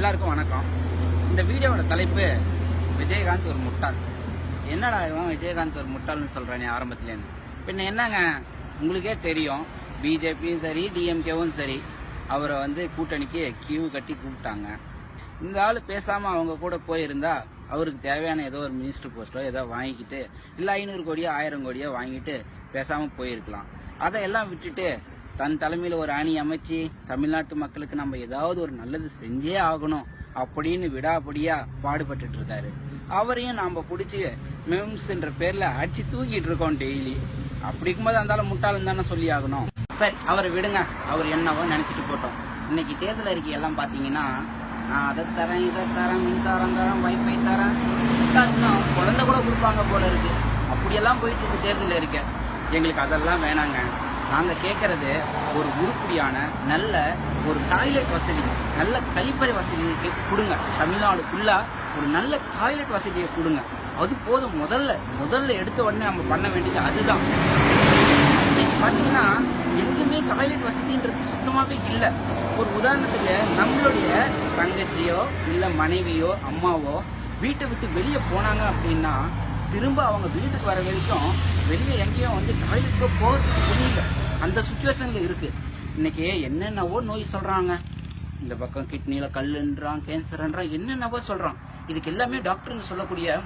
எல்லாருக்கும் வணக்கம். இந்த வீடியோவோட தலைப்பு விஜயகாந்த் ஒரு முட்டாள். என்னடா இவன் விஜயகாந்த் ஒரு முட்டாள்னு சொல்றானே ஆரம்பத்துலேருந்து. பின்ன என்னங்க, உங்களுக்கே தெரியும், பிஜேபியும் சரி டிஎம்கேவும் சரி அவரை கூட்டணிக்கு கியூ கட்டி கூப்பிட்டாங்க. இந்த ஆள் பேசாமல் அவங்க கூட போயிருந்தா அவருக்கு தேவையான ஏதோ ஒரு மினிஸ்டர் போஸ்ட்டோ ஏதோ வாங்கிக்கிட்டு இல்லை 500 கோடியோ 1000 கோடியோ வாங்கிட்டு பேசாமல் போயிருக்கலாம். அதையெல்லாம் விட்டுட்டு தன் தலைமையில் ஒரு அணி அமைச்சு தமிழ்நாட்டு மக்களுக்கு நம்ம ஏதாவது ஒரு நல்லது செஞ்சே ஆகணும் அப்படின்னு விடாபடியா பாடுபட்டு இருக்காரு. அவரையும் நாம் பிடிச்சி மெம்ஸ்ன்ற பேர்ல அடிச்சு தூக்கிட்டு இருக்கோம் டெய்லி. அப்படி இருக்கும்போது அந்தாலும் முட்டாளம் தானே சொல்லி ஆகணும். சரி, அவரை விடுங்க, அவர் என்னவோ நினைச்சிட்டு போட்டோம். இன்னைக்கு தேர்தல் அறிக்கை எல்லாம் பாத்தீங்கன்னா, நான் அதை தரேன் இதை தரேன் மின்சாரம் தரேன் வைஃபை தரேன் இன்னும் குழந்தை கூட கொடுப்பாங்க போல இருக்கு. அப்படியெல்லாம் போயிட்டு இருக்கு தேர்தல் அறிக்கை. எங்களுக்கு அதெல்லாம் வேணாங்க. நாங்கள் கேட்கறது ஒரு உருப்படியான நல்ல ஒரு டாய்லெட் வசதி, நல்ல கழிப்பறை வசதிக்கு கொடுங்க. தமிழ்நாடு ஃபுல்லாக ஒரு நல்ல டாய்லெட் வசதியை கொடுங்க. அது போதும். முதல்ல எடுத்த உடனே நம்ம பண்ண வேண்டியது அதுதான். இன்னைக்கு பார்த்தீங்கன்னா எங்கேயுமே டாய்லெட் வசதின்றது சுத்தமாகவே இல்லை. ஒரு உதாரணத்துக்கு நம்மளுடைய தங்கச்சியோ இல்லை மனைவியோ அம்மாவோ வீட்டை விட்டு வெளியே போனாங்க அப்படின்னா திரும்ப அவங்க வீட்டுக்கு வர வரைக்கும் வெளியே எங்கேயும் டாய்லெட்டோ போகிறதுக்கு தெரியல. அந்த சுச்சுவேஷன்ல இருக்கு. இன்னைக்கு என்னென்னவோ நோய் சொல்றாங்க. இந்த பக்கம் கிட்னியில கல்லுன்றான், கேன்சர்ன்றான், என்னென்னவோ சொல்றான். இதுக்கு எல்லாமே டாக்டருங்க சொல்லக்கூடிய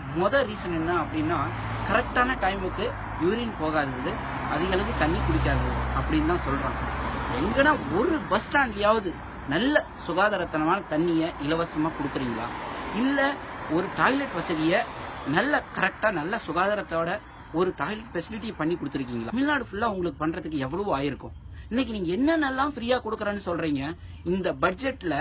ரீசன் என்ன அப்படின்னா, கரெக்டான டைமுக்கு யூரின் போகாதது, அதிக அளவு தண்ணி குடிக்காதது அப்படின்னு தான் சொல்றாங்க. எங்கன்னா ஒரு பஸ் ஸ்டாண்ட்லயாவது நல்ல சுகாதாரத்தனமான தண்ணியை இலவசமா கொடுக்குறீங்களா? இல்ல ஒரு டாய்லெட் வசதியை நல்ல கரெக்டா நல்ல சுகாதாரத்தோட ஒரு டாய்லெட் ஃபெசிலிட்டி பண்ணி கொடுத்துருக்கீங்களா? தமிழ்நாடு ஃபுல்லா உங்களுக்கு பண்றதுக்கு எவ்வளவு ஆயிருக்கும். இன்னைக்கு நீங்க என்னென்னலாம் ஃப்ரீயா கொடுக்குறேன்னு சொல்றீங்க. இந்த பட்ஜெட்ல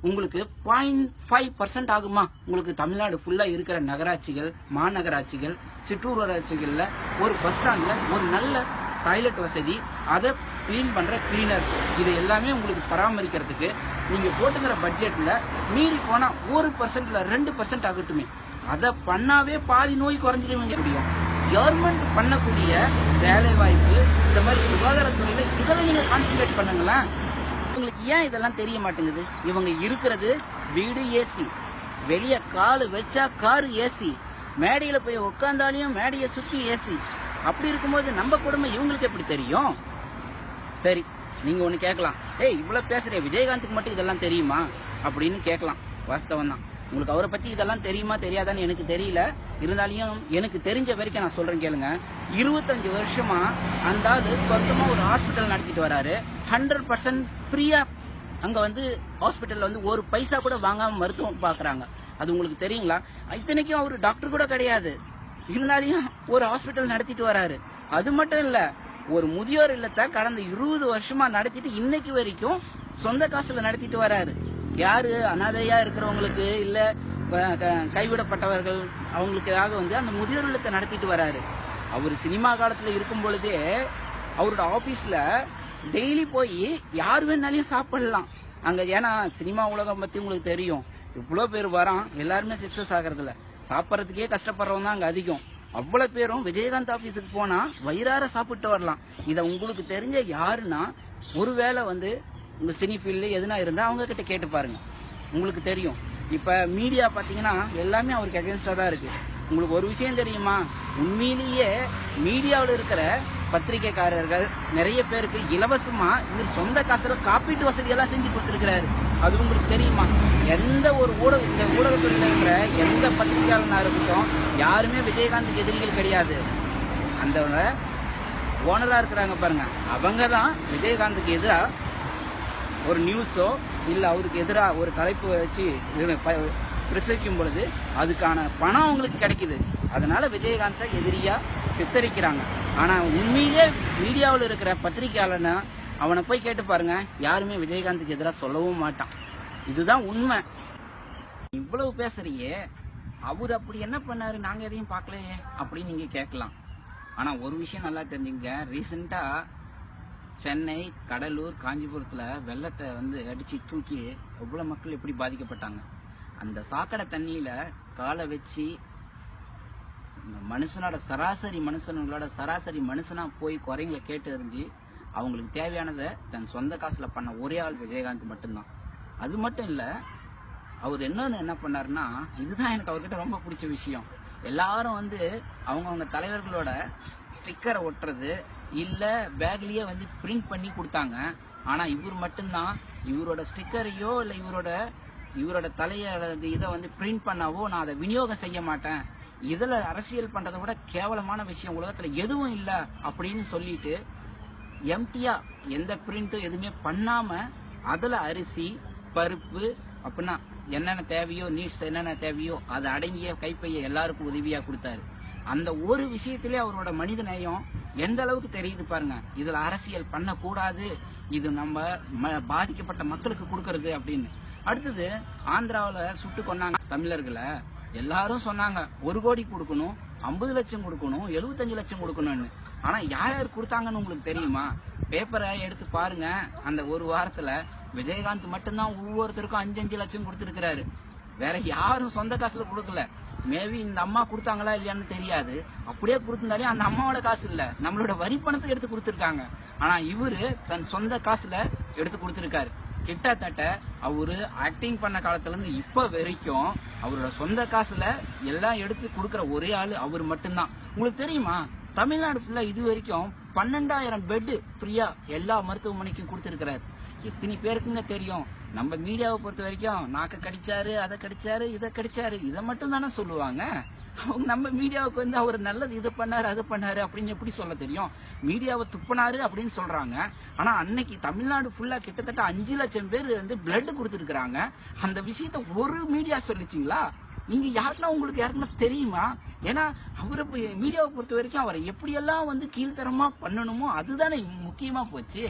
உங்களுக்கு 0.5% ஆகுமா? உங்களுக்கு தமிழ்நாடு ஃபுல்லா இருக்கிற நகராட்சிகள், மாநகராட்சிகள், சிற்றூராட்சிகள்ல ஒரு பஸ் ஸ்டாண்ட்ல ஒரு நல்ல டாய்லெட் வசதி, அதை கிளீன் பண்ற கிளீனர்ஸ், இது எல்லாமே உங்களுக்கு பராமரிக்கிறதுக்கு நீங்க போட்டுக்கிற பட்ஜெட்ல மீறி போனா 1% 2% ஆகட்டுமே. அதை பண்ணாவே பாதி நோய் குறைஞ்சிட முடியும். கவர்மெண்ட் பண்ணக்கூடிய வேலை வாய்ப்பு, இந்த மாதிரி சுகாதாரத்துறையில இதெல்லாம் நீங்க கான்சென்ட்ரேட் பண்ணுங்களேன். உங்களுக்கு ஏன் இதெல்லாம் தெரிய மாட்டேங்குது? இவங்க இருக்கிறது வீடு ஏசி, வெளியே காலு வச்சா காரு ஏசி, மேடையில போய் உட்காந்தாலையும் மேடையை சுத்தி ஏசி. அப்படி இருக்கும்போது நம்ம குடும்பம் இவங்களுக்கு எப்படி தெரியும்? சரி, நீங்க ஒண்ணு கேட்கலாம், இவ்வளவு பேசுறே விஜயகாந்துக்கு மட்டும் இதெல்லாம் தெரியுமா அப்படின்னு கேட்கலாம். வாஸ்தவம் தான். உங்களுக்கு அவரை பத்தி இதெல்லாம் தெரியுமா தெரியாதான்னு எனக்கு தெரியல. இருந்தாலும் எனக்கு தெரிஞ்ச வரைக்கும் நான் சொல்றேன் கேளுங்க. 25 வருஷமா அந்த ஆளு சொந்தமா ஒரு ஹாஸ்பிட்டல் நடத்திட்டு வராரு. 100% ஃப்ரீயா அங்க ஹாஸ்பிட்டல்ல ஒரு பைசா கூட வாங்காம மருத்துவம் பாக்குறாங்க. அது உங்களுக்கு தெரியுங்களா? இத்தனைக்கும் அவரு டாக்டர் கூட கிடையாது. இருந்தாலும் ஒரு ஹாஸ்பிட்டல் நடத்திட்டு வராரு. அது மட்டும் இல்ல, ஒரு முதியோர் இல்லத்தை கடந்த 20 வருஷமா நடத்திட்டு இன்னைக்கு வரைக்கும் சொந்த காசுல நடத்திட்டு வராரு. யாரு அனாதையா இருக்கிறவங்களுக்கு இல்ல கைவிடப்பட்டவர்கள் அவங்களுக்காக அந்த முதியோர் இல்லத்தை நடத்திட்டு வராரு. அவர் சினிமா காலத்துல இருக்கும் பொழுதே அவரோட ஆபீஸ்ல டெய்லி போய் யார் வேணாலையும் சாப்பிடலாம் அங்க. ஏன்னா சினிமா உலகம் பத்தி உங்களுக்கு தெரியும், இவ்வளவு பேர் வரான், எல்லாருமே சக்சஸ் ஆகிறதுல சாப்பிட்றதுக்கே கஷ்டப்படுறவங்க தான் அங்க அதிகம். அவ்வளவு பேரும் விஜயகாந்த் ஆபீஸுக்கு போனா வயிறார சாப்பிட்டு வரலாம். இதை உங்களுக்கு தெரிஞ்ச யாருன்னா, ஒருவேளை உங்க சினி ஃபீல்டு எதுனா இருந்தா அவங்க கிட்ட கேட்டு பாருங்க, உங்களுக்கு தெரியும். இப்ப மீடியா பாத்தீங்கன்னா எல்லாமே அவருக்கு அகேன்ஸ்டா தான் இருக்கு. உங்களுக்கு ஒரு விஷயம் தெரியுமா? உண்மையிலேயே மீடியாவில் இருக்கிற பத்திரிகைக்காரர்கள் நிறைய பேருக்கு இலவசமா இவர் சொந்த காசுல காப்பீட்டு வசதி எல்லாம் செஞ்சு கொடுத்துருக்கிறாரு. அது உங்களுக்கு தெரியுமா? எந்த ஒரு இந்த ஊடகத்துறையில இருக்கிற எந்த பத்திரிகையாளனா இருக்கட்டும், யாருமே விஜயகாந்துக்கு எதிரிகள் கிடையாது. அந்த ஓனரா இருக்கிறாங்க பாருங்க, அவங்க தான் விஜயகாந்துக்கு எதிராக ஒரு நியூஸோ இல்லை அவருக்கு எதிராக ஒரு தலைப்பு வச்சு பிரசவிக்கும் பொழுது அதுக்கான பணம் அவங்களுக்கு கிடைக்குது. அதனால விஜயகாந்தை எதிரியா சித்தரிக்கிறாங்க. ஆனா உண்மையிலே மீடியாவில் இருக்கிற பத்திரிகையாளனா அவனை போய் கேட்டு பாருங்க, யாருமே விஜயகாந்துக்கு எதிராக சொல்லவும் மாட்டான். இதுதான் உண்மை. இவ்வளவு பேசுறியே, அவர் அப்படி என்ன பண்ணாரு, நாங்க எதையும் பார்க்கலையே அப்படின்னு நீங்க கேட்கலாம். ஆனா ஒரு விஷயம் நல்லா தெரிஞ்சுங்க, ரீசெண்டா சென்னை, கடலூர், காஞ்சிபுரத்துல வெள்ளத்தை அடிச்சு தூக்கி எவ்வளவு மக்கள் எப்படி பாதிக்கப்பட்டாங்க. அந்த சாக்கடை தண்ணியில காலை வச்சு மனுஷனோட சராசரி மனுஷனா போய் குறைங்களை கேட்டு அறிஞ்சு அவங்களுக்கு தேவையானதை தன் சொந்த காசுல பண்ண ஒரே ஆள் விஜயகாந்த் மட்டும்தான். அது மட்டும் இல்ல, அவர் என்ன பண்ணாருன்னா, இதுதான் எனக்கு அவர்கிட்ட ரொம்ப பிடிச்ச விஷயம். எல்லாரும் வந்து அவங்கவுங்க தலைவர்களோட ஸ்டிக்கரை ஒட்டுறது இல்ல பேக்லயே வந்து பிரிண்ட் பண்ணி கொடுத்தாங்க. ஆனா இவர் மட்டும்தான் இவரோட ஸ்டிக்கரையோ இல்ல இவரோட தலையோட இதை வந்து பிரிண்ட் பண்ணாவோ நான் அதை விநியோகம் செய்ய மாட்டேன், இதுல அரசியல் பண்றதை விட கேவலமான விஷயம் உலகத்துல எதுவும் இல்லை அப்படின்னு சொல்லிட்டு எம்டியா எந்த பிரிண்ட்டும் எதுவுமே பண்ணாம அதுல அரிசி பருப்பு அப்படின்னா என்னென்ன தேவையோ நீட்ஸ் என்னென்ன தேவையோ அது அடங்கிய கைப்பையை எல்லாருக்கும் உதவியா கொடுத்தாரு. அந்த ஒரு விஷயத்திலே அவரோட மனித நேயம் எந்த அளவுக்கு தெரியுது பாருங்க. இதுல அரசியல் பண்ணக்கூடாது, இது நம்ம பாதிக்கப்பட்ட மக்களுக்கு கொடுக்கறது அப்படின்னு. அடுத்தது ஆந்திராவில் சுட்டு கொண்டாங்க தமிழர்களை. எல்லாரும் சொன்னாங்க 1 கோடி கொடுக்கணும், 50 லட்சம் கொடுக்கணும், 75 லட்சம் கொடுக்கணும்னு. ஆனா யார் கொடுத்தாங்கன்னு உங்களுக்கு தெரியுமா? பேப்பரை எடுத்து பாருங்க. அந்த ஒரு வாரத்துல விஜயகாந்த் மட்டும்தான் ஒவ்வொருத்தருக்கும் 5 லட்சம் கொடுத்துருக்கிறாரு. வேற யாரும் சொந்த காசுல கொடுக்கல. மேபி இந்த அம்மா கொடுத்தாங்களா இல்லையான்னு தெரியாது. அப்படியே கொடுத்திருந்தாலே அந்த அம்மாவோட காசு இல்ல, நம்மளோட வரி பணத்தை எடுத்து கொடுத்துருக்காங்க. ஆனா இவரு தன் சொந்த காசுல எடுத்து கொடுத்துருக்காரு. கிட்டத்தட்ட அவரு ஆக்டிங் பண்ண காலத்துல இருந்து இப்ப வரைக்கும் அவரோட சொந்த காசுல எல்லாம் எடுத்து கொடுக்கற ஒரே ஆளு அவர் மட்டும்தான். உங்களுக்கு தெரியுமா, தமிழ்நாடு ஃபுல்லா இது வரைக்கும் 12,000 பெட் ஃப்ரீயா எல்லா மருத்துவமனைக்கும் கொடுத்துருக்கிறாரு. இத்தனை பேருக்குங்க தெரியும். நம்ம மீடியாவை பொறுத்த வரைக்கும் நாக்க கடிச்சாரு, அதை கடிச்சாரு, இதை கடிச்சாரு, இதை மட்டும் தானே சொல்லுவாங்க. அவங்க நம்ம மீடியாவுக்கு வந்து அவர் நல்லது இதை பண்ணாரு அதை பண்ணாரு அப்படின்னு எப்படி சொல்ல தெரியும்? மீடியாவை துப்பினாரு அப்படின்னு சொல்றாங்க. ஆனா அன்னைக்கு தமிழ்நாடு ஃபுல்லா கிட்டத்தட்ட 5 லட்சம் பேர் வந்து பிளட் கொடுத்துருக்காங்க. அந்த விஷயத்த ஒரு மீடியா சொல்லிச்சிங்களா? நீங்க யாருன்னா உங்களுக்கு யாருன்னா தெரியுமா? ஏன்னா அவரை மீடியாவை பொறுத்த வரைக்கும் அவரை எப்படியெல்லாம் வந்து கீழ்த்தரமா பண்ணணுமோ அதுதானே முக்கியமா போச்சு.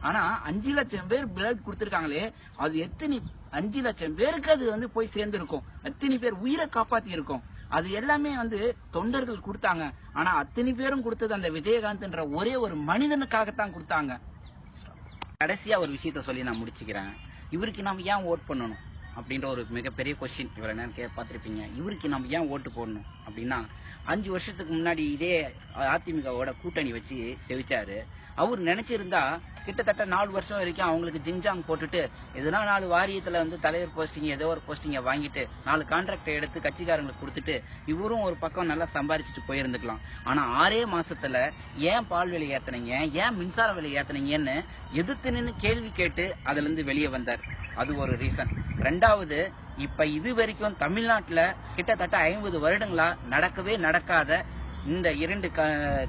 ஆனா 5 லட்சம் பேர் பிளட் கொடுத்துருக்காங்களே, அது எத்தனை 5 லட்சம் பேருக்கு அது வந்து போய் சேர்ந்திருக்கும், எத்தனை பேர் உயிரை காப்பாத்தி இருக்கும். அது எல்லாமே வந்து தொண்டர்கள் கொடுத்தாங்க. ஆனா அத்தனை பேரும் கொடுத்தது அந்த விஜயகாந்த்ன்ற ஒரே ஒரு மனிதனுக்காகத்தான் கொடுத்தாங்க. கடைசியா ஒரு விஷயத்த சொல்லி நான் முடிச்சுக்கிறேன். இவருக்கு நாம ஏன் ஓட் பண்ணணும் அப்படின்ற ஒரு மிகப்பெரிய கொஸ்டின் இவரை என்ன பார்த்துருப்பீங்க. இவருக்கு நம்ம ஏன் ஓட்டு போடணும் அப்படின்னா, 5 வருஷத்துக்கு முன்னாடி இதே அதிமுகவோட கூட்டணி வச்சு ஜெயிச்சாரு. அவர் நினைச்சிருந்தா கிட்டத்தட்ட 4 வருஷம் வரைக்கும் அவங்களுக்கு ஜிங்ஜாங் போட்டுட்டு எதுனா 4 வாரியத்துல வந்து தலைவர் போஸ்டிங் ஏதோ ஒரு போஸ்டிங்கை வாங்கிட்டு 4 கான்ட்ராக்டை எடுத்து கட்சிக்காரங்களுக்கு கொடுத்துட்டு இவரும் ஒரு பக்கம் நல்லா சம்பாரிச்சுட்டு போயிருந்துக்கலாம். ஆனா 6 மாசத்துல ஏன் பால் விலை ஏத்தனீங்க, ஏன் மின்சார விலை ஏத்தனீங்கன்னு எதிர்த்து நின்று கேள்வி கேட்டு அதுல இருந்து வெளியே வந்தார். அது ஒரு ரீசன். 2வது, இப்ப இது வரைக்கும் தமிழ்நாட்டுல கிட்டத்தட்ட 50 வருடங்களா நடக்கவே நடக்காத இந்த 2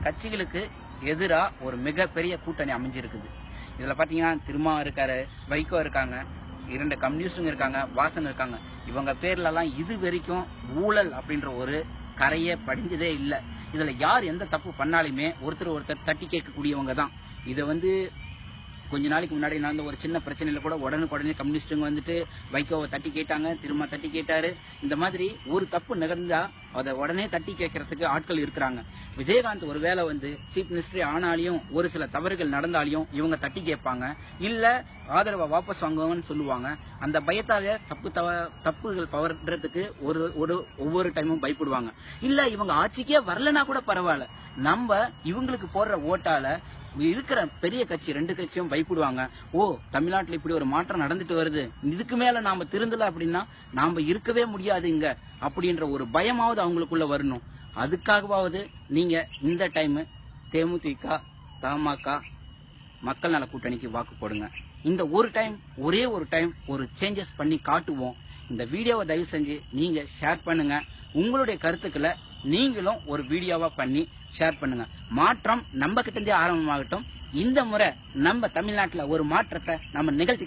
கட்சிகளுக்கு எதிரா ஒரு மிகப்பெரிய கூட்டணி அமைஞ்சிருக்குது. இதுல பாத்தீங்கன்னா திருமா இருக்காரு, வைகோ இருக்காங்க, 2 கம்யூனிஸ்டுங்க இருக்காங்க, வாசன் இருக்காங்க. இவங்க பேர்ல எல்லாம் இது வரைக்கும் ஊழல் அப்படின்ற ஒரு கரையே படிஞ்சதே இல்லை. இதுல யார் எந்த தப்பு பண்ணாலுமே ஒருத்தர் தட்டி கேட்கக்கூடியவங்க தான். இதை வந்து கொஞ்ச நாளைக்கு முன்னாடி நடந்த ஒரு சின்ன பிரச்சனையில கூட உடனே கம்யூனிஸ்டுங்க வந்துட்டு வைகோவை தட்டி கேட்டாங்க, திரும்ப தட்டி கேட்டாரு. இந்த மாதிரி ஒரு தப்பு நிகழ்ந்தா அதை உடனே தட்டி கேட்கறதுக்கு ஆட்கள் இருக்கிறாங்க. விஜயகாந்த் ஒருவேளை வந்து சீஃப் மினிஸ்டர் ஆனாலையும் ஒரு சில தவறுகள் நடந்தாலையும் இவங்க தட்டி கேட்பாங்க, இல்ல ஆதரவை வாபஸ் வாங்குவாங்கன்னு சொல்லுவாங்க. அந்த பயத்தால தப்புகள் பவர்றதுக்கு ஒவ்வொரு டைமும் பயப்படுவாங்க. இல்ல இவங்க ஆட்சிக்கே வரலன்னா கூட பரவாயில்ல, நம்ம இவங்களுக்கு போடுற ஓட்டால இருக்கிற பெரிய கட்சி 2 கட்சியும் பயப்படுவாங்க. ஓ, தமிழ்நாட்டுல இப்படி ஒரு மாற்றம் நடந்துட்டு வருது, இதுக்கு மேல நாம திருந்தல அப்படின்னா நாம இருக்கவே முடியாது இங்க அப்படின்ற ஒரு பயமாவது அவங்களுக்குள்ள வரணும். அதுக்காகவாவது நீங்க இந்த டைம் தேமுதிக தமாக மக்கள் நல கூட்டணிக்கு வாக்கு போடுங்க. இந்த ஒரே ஒரு டைம் ஒரு சேஞ்சஸ் பண்ணி காட்டுவோம். இந்த வீடியோவை தயவு செஞ்சு நீங்க ஷேர் பண்ணுங்க. உங்களுடைய கருத்துக்களை நீங்களும் ஒரு வீடியோவா பண்ணி ஷேர் பண்ணுங்க. மாற்றம் நம்ம கிட்ட இருந்தே ஆரம்பமாகட்டும். இந்த முறை நம்ம தமிழ்நாட்டுல ஒரு மாற்றத்தை நம்ம நிகழ்த்தி